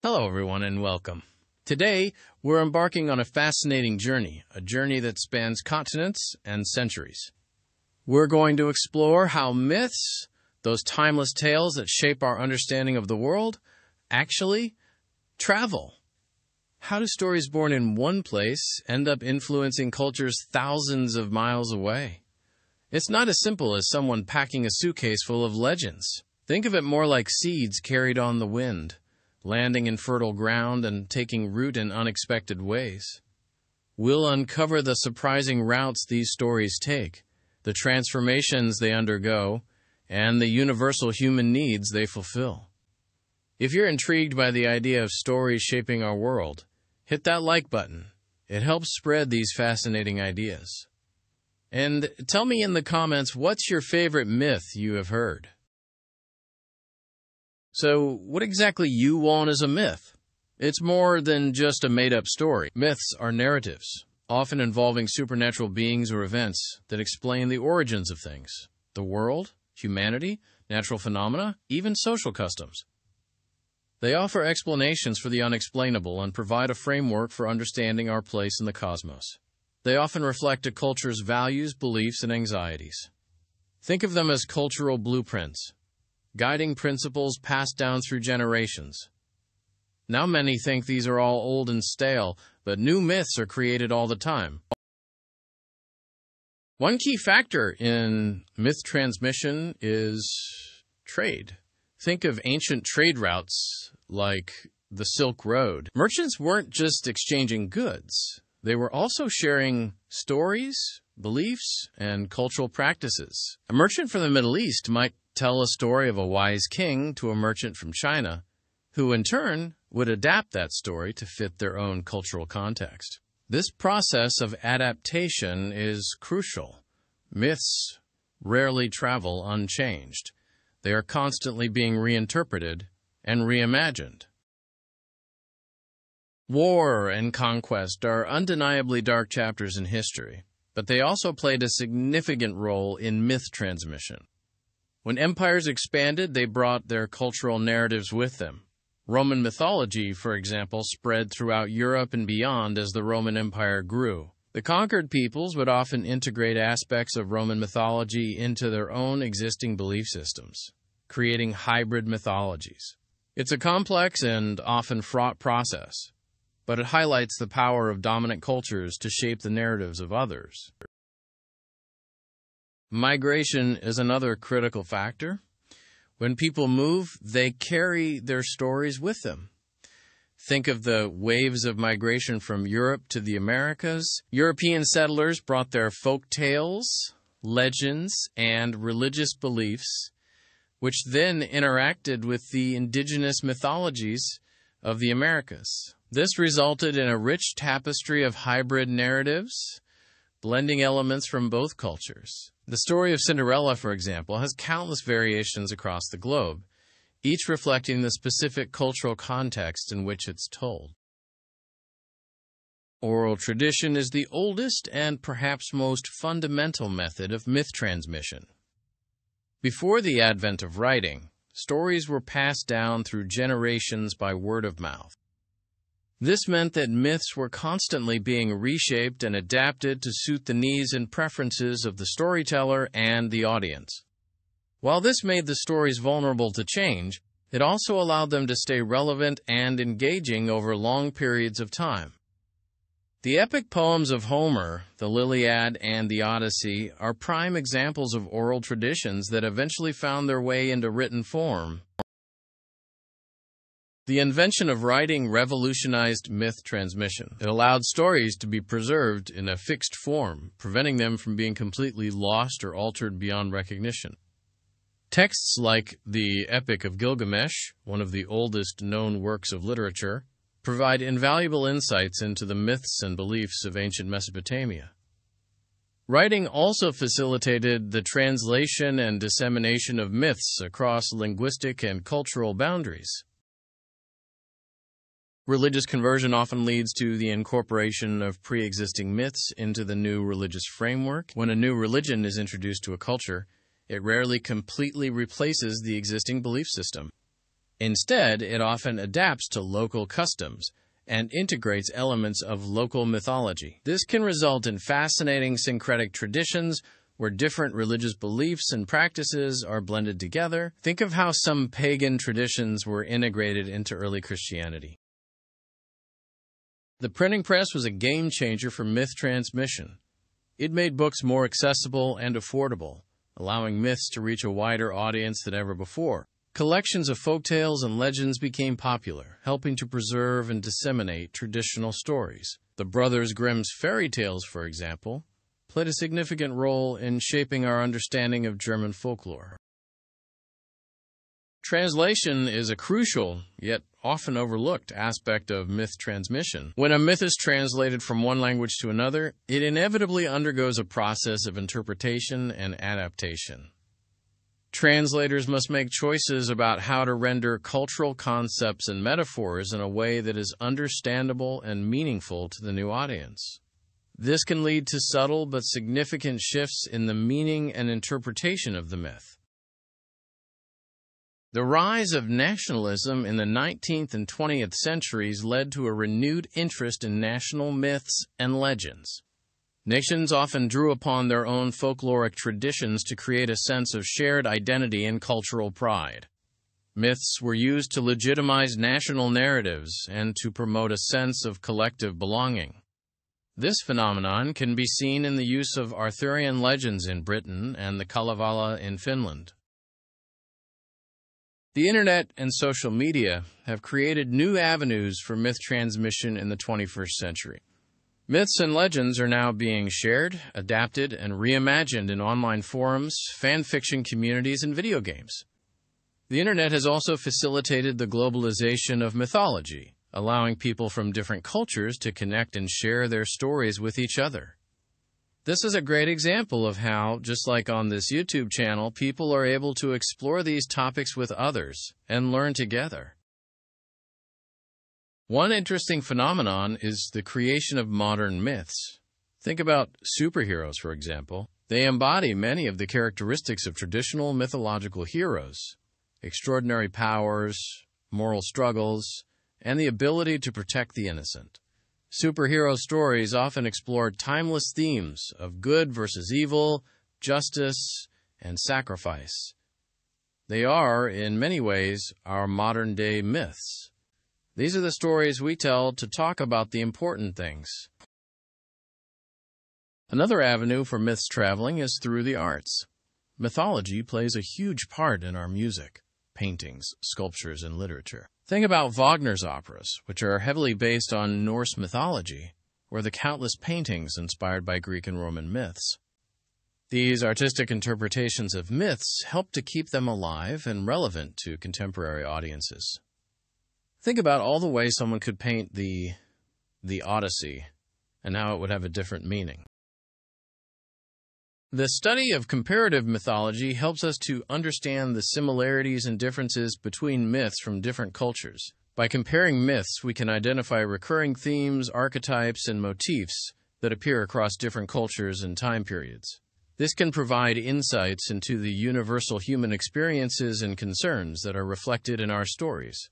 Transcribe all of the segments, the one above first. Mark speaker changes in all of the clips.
Speaker 1: Hello, everyone, and welcome. Today, we're embarking on a fascinating journey, a journey that spans continents and centuries. We're going to explore how myths, those timeless tales that shape our understanding of the world, actually travel. How do stories born in one place end up influencing cultures thousands of miles away? It's not as simple as someone packing a suitcase full of legends. Think of it more like seeds carried on the wind, landing in fertile ground and taking root in unexpected ways. We'll uncover the surprising routes these stories take, the transformations they undergo, and the universal human needs they fulfill. If you're intrigued by the idea of stories shaping our world, hit that like button. It helps spread these fascinating ideas. And tell me in the comments, what's your favorite myth you have heard? So, what exactly you want is a myth? It's more than just a made-up story. Myths are narratives, often involving supernatural beings or events that explain the origins of things, the world, humanity, natural phenomena, even social customs. They offer explanations for the unexplainable and provide a framework for understanding our place in the cosmos. They often reflect a culture's values, beliefs, and anxieties. Think of them as cultural blueprints, guiding principles passed down through generations. Now many think these are all old and stale, but new myths are created all the time. One key factor in myth transmission is trade. Think of ancient trade routes like the Silk Road. Merchants weren't just exchanging goods. They were also sharing stories, beliefs, and cultural practices. A merchant from the Middle East might tell a story of a wise king to a merchant from China, who in turn would adapt that story to fit their own cultural context. This process of adaptation is crucial. Myths rarely travel unchanged. They are constantly being reinterpreted and reimagined. War and conquest are undeniably dark chapters in history, but they also played a significant role in myth transmission. When empires expanded, they brought their cultural narratives with them. Roman mythology, for example, spread throughout Europe and beyond as the Roman Empire grew. The conquered peoples would often integrate aspects of Roman mythology into their own existing belief systems, creating hybrid mythologies. It's a complex and often fraught process, but it highlights the power of dominant cultures to shape the narratives of others. Migration is another critical factor. When people move, they carry their stories with them. Think of the waves of migration from Europe to the Americas. European settlers brought their folk tales, legends, and religious beliefs, which then interacted with the indigenous mythologies of the Americas. This resulted in a rich tapestry of hybrid narratives, blending elements from both cultures. The story of Cinderella, for example, has countless variations across the globe, each reflecting the specific cultural context in which it's told. Oral tradition is the oldest and perhaps most fundamental method of myth transmission. Before the advent of writing, stories were passed down through generations by word of mouth. This meant that myths were constantly being reshaped and adapted to suit the needs and preferences of the storyteller and the audience. While this made the stories vulnerable to change, it also allowed them to stay relevant and engaging over long periods of time. The epic poems of Homer, the Iliad, and the Odyssey are prime examples of oral traditions that eventually found their way into written form. The invention of writing revolutionized myth transmission. It allowed stories to be preserved in a fixed form, preventing them from being completely lost or altered beyond recognition. Texts like the Epic of Gilgamesh, one of the oldest known works of literature, provide invaluable insights into the myths and beliefs of ancient Mesopotamia. Writing also facilitated the translation and dissemination of myths across linguistic and cultural boundaries. Religious conversion often leads to the incorporation of pre-existing myths into the new religious framework. When a new religion is introduced to a culture, it rarely completely replaces the existing belief system. Instead, it often adapts to local customs and integrates elements of local mythology. This can result in fascinating syncretic traditions where different religious beliefs and practices are blended together. Think of how some pagan traditions were integrated into early Christianity. The printing press was a game changer for myth transmission. It made books more accessible and affordable, allowing myths to reach a wider audience than ever before. Collections of folktales and legends became popular, helping to preserve and disseminate traditional stories. The Brothers Grimm's fairy tales, for example, played a significant role in shaping our understanding of German folklore. Translation is a crucial, yet often overlooked, aspect of myth transmission. When a myth is translated from one language to another, it inevitably undergoes a process of interpretation and adaptation. Translators must make choices about how to render cultural concepts and metaphors in a way that is understandable and meaningful to the new audience. This can lead to subtle but significant shifts in the meaning and interpretation of the myth. The rise of nationalism in the 19th and 20th centuries led to a renewed interest in national myths and legends. Nations often drew upon their own folkloric traditions to create a sense of shared identity and cultural pride. Myths were used to legitimize national narratives and to promote a sense of collective belonging. This phenomenon can be seen in the use of Arthurian legends in Britain and the Kalevala in Finland. The Internet and social media have created new avenues for myth transmission in the 21st century. Myths and legends are now being shared, adapted, and reimagined in online forums, fan fiction communities, and video games. The Internet has also facilitated the globalization of mythology, allowing people from different cultures to connect and share their stories with each other. This is a great example of how, just like on this YouTube channel, people are able to explore these topics with others and learn together. One interesting phenomenon is the creation of modern myths. Think about superheroes, for example. They embody many of the characteristics of traditional mythological heroes: extraordinary powers, moral struggles, and the ability to protect the innocent. Superhero stories often explore timeless themes of good versus evil, justice, and sacrifice. They are, in many ways, our modern-day myths. These are the stories we tell to talk about the important things. Another avenue for myths traveling is through the arts. Mythology plays a huge part in our music, paintings, sculptures, and literature. Think about Wagner's operas, which are heavily based on Norse mythology, or the countless paintings inspired by Greek and Roman myths. These artistic interpretations of myths help to keep them alive and relevant to contemporary audiences. Think about all the ways someone could paint the Odyssey and how it would have a different meaning. The study of comparative mythology helps us to understand the similarities and differences between myths from different cultures. By comparing myths, we can identify recurring themes, archetypes, and motifs that appear across different cultures and time periods. This can provide insights into the universal human experiences and concerns that are reflected in our stories.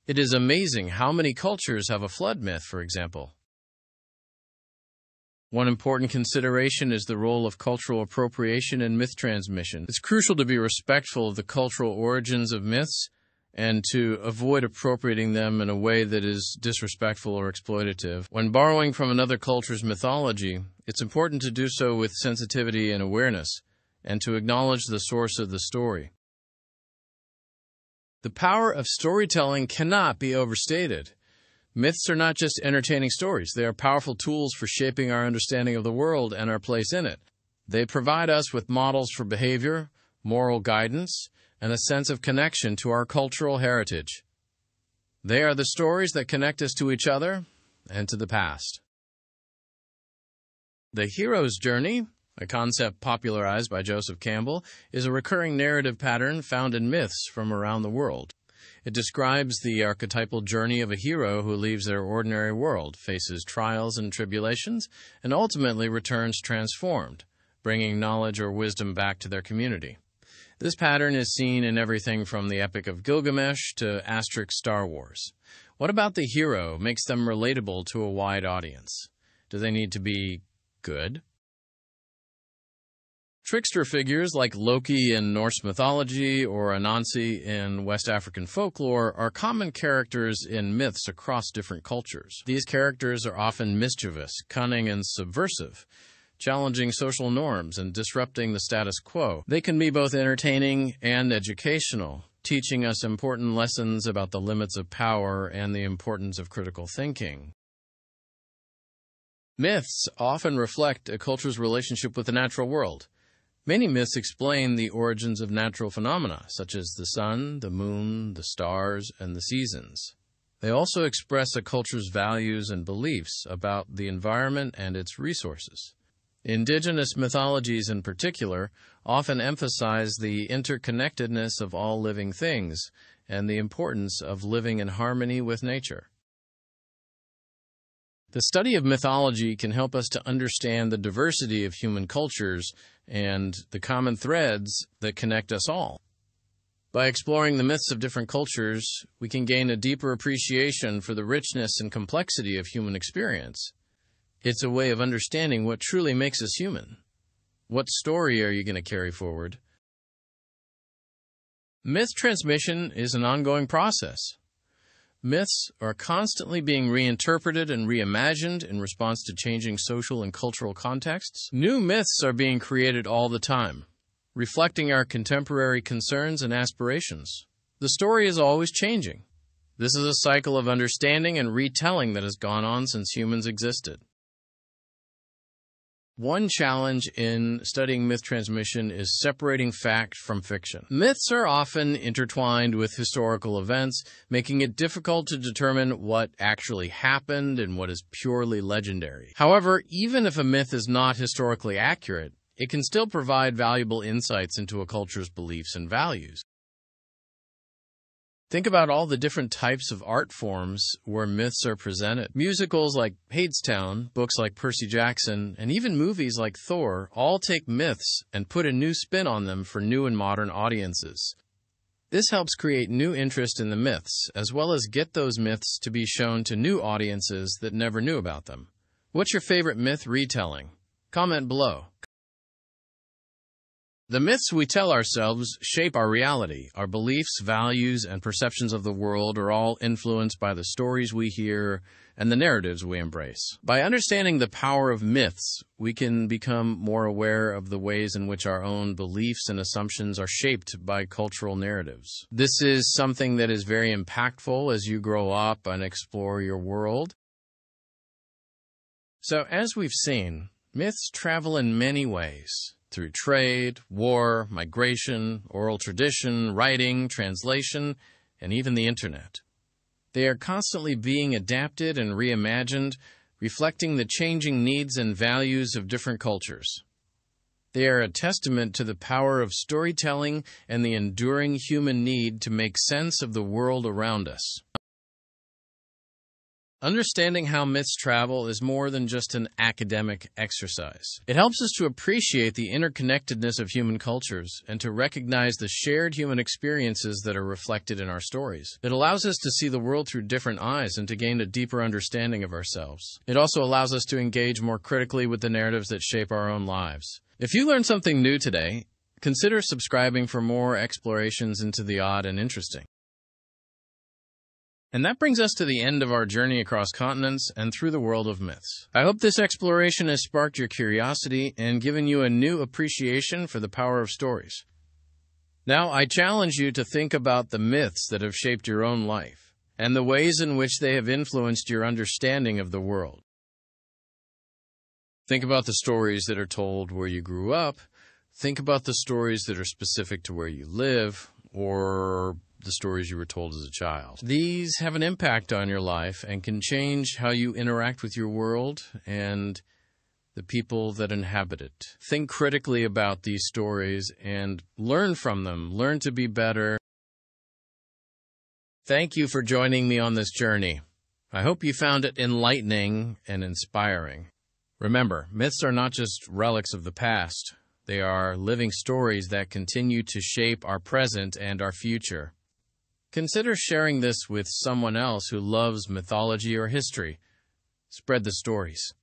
Speaker 1: It is amazing how many cultures have a flood myth, for example. One important consideration is the role of cultural appropriation in myth transmission. It's crucial to be respectful of the cultural origins of myths and to avoid appropriating them in a way that is disrespectful or exploitative. When borrowing from another culture's mythology, it's important to do so with sensitivity and awareness, and to acknowledge the source of the story. The power of storytelling cannot be overstated. Myths are not just entertaining stories. They are powerful tools for shaping our understanding of the world and our place in it. They provide us with models for behavior, moral guidance, and a sense of connection to our cultural heritage. They are the stories that connect us to each other and to the past. The hero's journey, a concept popularized by Joseph Campbell, is a recurring narrative pattern found in myths from around the world. It describes the archetypal journey of a hero who leaves their ordinary world, faces trials and tribulations, and ultimately returns transformed, bringing knowledge or wisdom back to their community. This pattern is seen in everything from the Epic of Gilgamesh to Asterix Star Wars. What about the hero makes them relatable to a wide audience? Do they need to be good? Trickster figures like Loki in Norse mythology or Anansi in West African folklore are common characters in myths across different cultures. These characters are often mischievous, cunning, and subversive, challenging social norms and disrupting the status quo. They can be both entertaining and educational, teaching us important lessons about the limits of power and the importance of critical thinking. Myths often reflect a culture's relationship with the natural world. Many myths explain the origins of natural phenomena, such as the sun, the moon, the stars, and the seasons. They also express a culture's values and beliefs about the environment and its resources. Indigenous mythologies, in particular, often emphasize the interconnectedness of all living things and the importance of living in harmony with nature. The study of mythology can help us to understand the diversity of human cultures and the common threads that connect us all. By exploring the myths of different cultures, we can gain a deeper appreciation for the richness and complexity of human experience. It's a way of understanding what truly makes us human. What story are you going to carry forward? Myth transmission is an ongoing process. Myths are constantly being reinterpreted and reimagined in response to changing social and cultural contexts. New myths are being created all the time, reflecting our contemporary concerns and aspirations. The story is always changing. This is a cycle of understanding and retelling that has gone on since humans existed. One challenge in studying myth transmission is separating fact from fiction. Myths are often intertwined with historical events, making it difficult to determine what actually happened and what is purely legendary. However, even if a myth is not historically accurate, it can still provide valuable insights into a culture's beliefs and values. Think about all the different types of art forms where myths are presented. Musicals like Hadestown, books like Percy Jackson, and even movies like Thor all take myths and put a new spin on them for new and modern audiences. This helps create new interest in the myths, as well as get those myths to be shown to new audiences that never knew about them. What's your favorite myth retelling? Comment below. The myths we tell ourselves shape our reality. Our beliefs, values, and perceptions of the world are all influenced by the stories we hear and the narratives we embrace. By understanding the power of myths, we can become more aware of the ways in which our own beliefs and assumptions are shaped by cultural narratives. This is something that is very impactful as you grow up and explore your world. So, as we've seen, myths travel in many ways. Through trade, war, migration, oral tradition, writing, translation, and even the internet. They are constantly being adapted and reimagined, reflecting the changing needs and values of different cultures. They are a testament to the power of storytelling and the enduring human need to make sense of the world around us. Understanding how myths travel is more than just an academic exercise. It helps us to appreciate the interconnectedness of human cultures and to recognize the shared human experiences that are reflected in our stories. It allows us to see the world through different eyes and to gain a deeper understanding of ourselves. It also allows us to engage more critically with the narratives that shape our own lives. If you learned something new today, consider subscribing for more explorations into the odd and interesting. And that brings us to the end of our journey across continents and through the world of myths. I hope this exploration has sparked your curiosity and given you a new appreciation for the power of stories. Now, I challenge you to think about the myths that have shaped your own life and the ways in which they have influenced your understanding of the world. Think about the stories that are told where you grew up. Think about the stories that are specific to where you live, or the stories you were told as a child. These have an impact on your life and can change how you interact with your world and the people that inhabit it. Think critically about these stories and learn from them. Learn to be better. Thank you for joining me on this journey. I hope you found it enlightening and inspiring. Remember, myths are not just relics of the past. They are living stories that continue to shape our present and our future. Consider sharing this with someone else who loves mythology or history. Spread the stories.